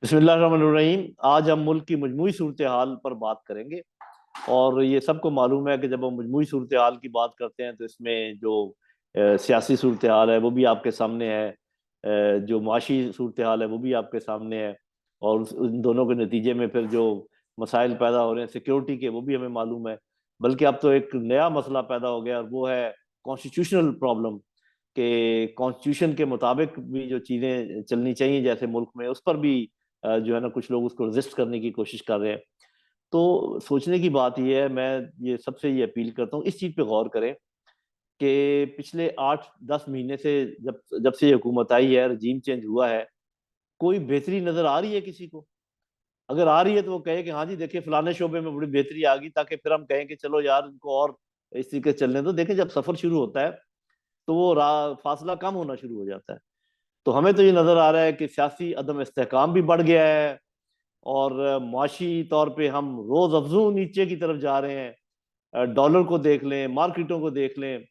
बिस्मिल्लाहिर्रहमानिर्रहीम। आज हम मुल्क की मजमूई सूरत हाल पर बात करेंगे। और ये सबको मालूम है कि जब हम मजमूई सूरत हाल की बात करते हैं तो इसमें जो सियासी सूरत हाल है वो भी आपके सामने है, जो माशी सूरत हाल है वो भी आपके सामने है। और उन दोनों के नतीजे में फिर जो मसाइल पैदा हो रहे हैं सिक्योरिटी के, वो भी हमें मालूम है। बल्कि अब तो एक नया मसला पैदा हो गया और वो है कॉन्स्टिट्यूशनल प्रॉब्लम, कि कॉन्स्टिट्यूशन के मुताबिक भी जो चीज़ें चलनी चाहिए जैसे मुल्क में, उस पर भी जो है ना कुछ लोग उसको रजिस्ट करने की कोशिश कर रहे हैं। तो सोचने की बात यह है, मैं ये सबसे ये अपील करता हूँ इस चीज़ पे गौर करें कि पिछले 8-10 महीने से जब जब से ये हुकूमत आई है, रजीम चेंज हुआ है, कोई बेहतरी नजर आ रही है किसी को? अगर आ रही है तो वो कहे कि हाँ जी देखिए फलाने शोबे में बड़ी बेहतरी आ गई, ताकि फिर हम कहें कि चलो यार इनको और इस तरीके से चलने दो। देखें, जब सफर शुरू होता है तो वो फासला कम होना शुरू हो जाता है। तो हमें तो ये नजर आ रहा है कि सियासी अदम इस्तेहकाम भी बढ़ गया है, और माशी तौर पे हम रोज अफजू नीचे की तरफ जा रहे हैं। डॉलर को देख लें, मार्केटों को देख लें,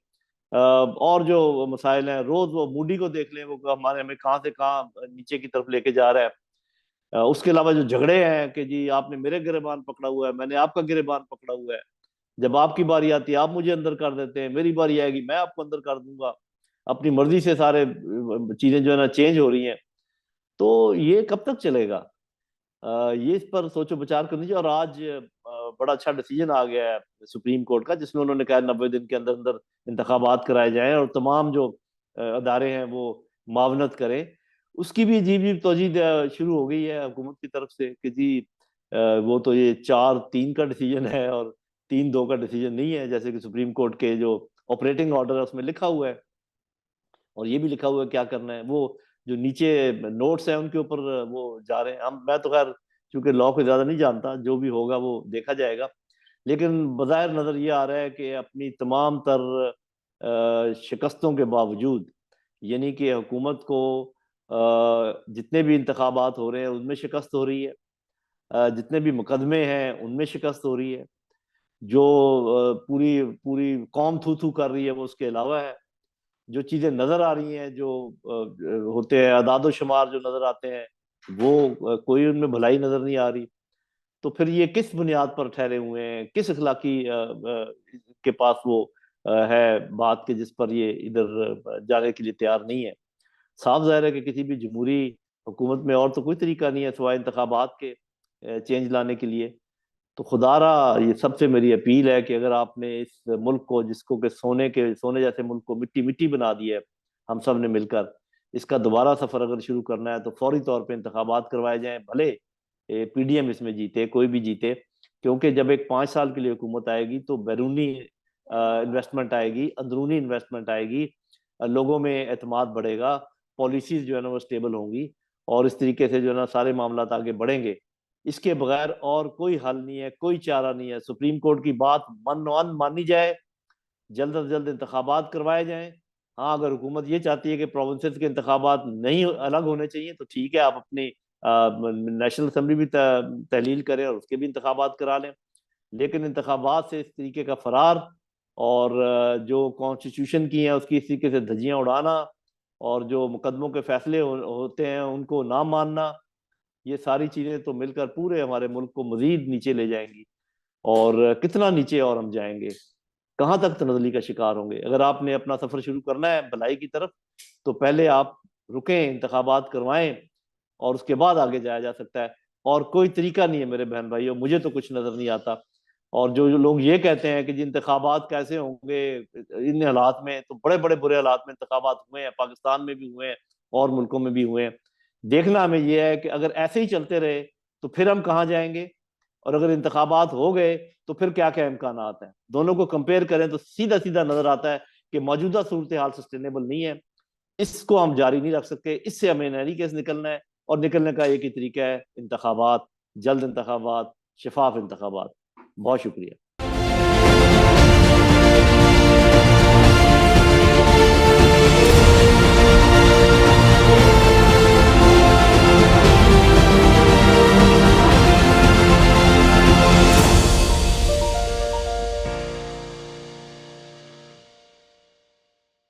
और जो मसाइल हैं रोज वो मूडी को देख लें, वो हमारे हमें कहाँ से कहाँ नीचे की तरफ लेके जा रहा है। उसके अलावा जो झगड़े हैं कि जी आपने मेरे गिरेबान पकड़ा हुआ है, मैंने आपका गिरेबान पकड़ा हुआ है, जब आपकी बारी आती है आप मुझे अंदर कर देते हैं, मेरी बारी आएगी मैं आपको अंदर कर दूंगा। अपनी मर्जी से सारे चीजें जो है ना चेंज हो रही हैं। तो ये कब तक चलेगा? ये इस पर सोचो विचार करनी चाहिए। और आज बड़ा अच्छा डिसीजन आ गया है सुप्रीम कोर्ट का, जिसमें उन्होंने कहा 90 दिन के अंदर अंदर इंतखाबात कराए जाएं और तमाम जो अदारे हैं वो मावनत करें। उसकी भी अजीब अजीब तोजी शुरू हो गई है हुकूमत की तरफ से कि जी वो तो ये 4-3 का डिसीजन है और 3-2 का डिसीजन नहीं है, जैसे कि सुप्रीम कोर्ट के जो ऑपरेटिंग ऑर्डर है उसमें लिखा हुआ है। और ये भी लिखा हुआ है क्या करना है। वो जो नीचे नोट्स है उनके ऊपर वो जा रहे हैं। हम मैं तो खैर चूंकि लॉ को ज्यादा नहीं जानता, जो भी होगा वो देखा जाएगा। लेकिन बज़ाहिर नजर ये आ रहा है कि अपनी तमाम तर शिकस्तों के बावजूद, यानी कि हुकूमत को जितने भी इंतखाबात हो रहे हैं उनमें शिकस्त हो रही है, जितने भी मुकदमे हैं उनमें शिकस्त हो रही है, जो पूरी पूरी कौम थू थू कर रही है वो उसके अलावा है। जो चीजें नजर आ रही हैं, जो होते हैं अदाद शुमार जो नजर आते हैं, वो कोई उनमें भलाई नजर नहीं आ रही। तो फिर ये किस बुनियाद पर ठहरे हुए हैं, किस अखलाकी के पास वो है बात के जिस पर ये इधर जाने के लिए तैयार नहीं है। साफ जाहिर है कि किसी भी जमहूरी हुकूमत में और तो कोई तरीका नहीं है सिवाय इंतखाबात के चेंज लाने के लिए। तो खुदारा ये सबसे मेरी अपील है कि अगर आपने इस मुल्क को, जिसको कि सोने जैसे मुल्क को मिट्टी मिट्टी बना दी है हम सब ने मिलकर, इसका दोबारा सफर अगर शुरू करना है तो फौरी तौर पे इंतखाबात करवाए जाएं। भले पीडीएम इसमें जीते, कोई भी जीते, क्योंकि जब एक 5 साल के लिए हुकूमत आएगी तो बैरूनी इन्वेस्टमेंट आएगी, अंदरूनी इन्वेस्टमेंट आएगी, लोगों में एतमाद बढ़ेगा, पॉलिसीज जो है ना वो स्टेबल होंगी, और इस तरीके से जो है ना सारे मामला आगे बढ़ेंगे। इसके बगैर और कोई हल नहीं है, कोई चारा नहीं है। सुप्रीम कोर्ट की बात मन मानी जाए, जल्द अज जल्द इंतखाबात करवाए जाएं। हाँ, अगर हुकूमत ये चाहती है कि प्रोविंसेस के इंतखाबात नहीं अलग होने चाहिए तो ठीक है, आप अपनी नेशनल असम्बली भी तहलील करें और उसके भी इंतखाबात करा लें। लेकिन इंतखाबात से इस तरीके का फरार, और जो कॉन्स्टिट्यूशन की है उसकी इस तरीके से धज्जियां उड़ाना, और जो मुकदमों के फैसले होते हैं उनको ना मानना, ये सारी चीजें तो मिलकर पूरे हमारे मुल्क को मजीद नीचे ले जाएंगी। और कितना नीचे और हम जाएंगे, कहाँ तक तनजली का शिकार होंगे। अगर आपने अपना सफर शुरू करना है भलाई की तरफ तो पहले आप रुकें, इंतखाबात करवाएं, और उसके बाद आगे जाया जा सकता है। और कोई तरीका नहीं है मेरे बहन भाइयों, मुझे तो कुछ नजर नहीं आता। और जो लोग ये कहते हैं कि जी इंतखाबात कैसे होंगे इन हालात में, तो बड़े बड़े बुरे हालात में इंतखाबात हुए हैं, पाकिस्तान में भी हुए हैं और मुल्कों में भी हुए हैं। देखना हमें यह है कि अगर ऐसे ही चलते रहे तो फिर हम कहाँ जाएंगे, और अगर इंतखाबात हो गए तो फिर क्या क्या इम्कान हैं। दोनों को कंपेयर करें तो सीधा सीधा नजर आता है कि मौजूदा सूरत हाल सस्टेनेबल नहीं है। इसको हम जारी नहीं रख सकते, इससे हमें नैरी केस निकलना है। और निकलने का एक ही तरीका है, इंतखाबात, जल्द इंतखाबात, शफाफ इंतखाबात। बहुत शुक्रिया।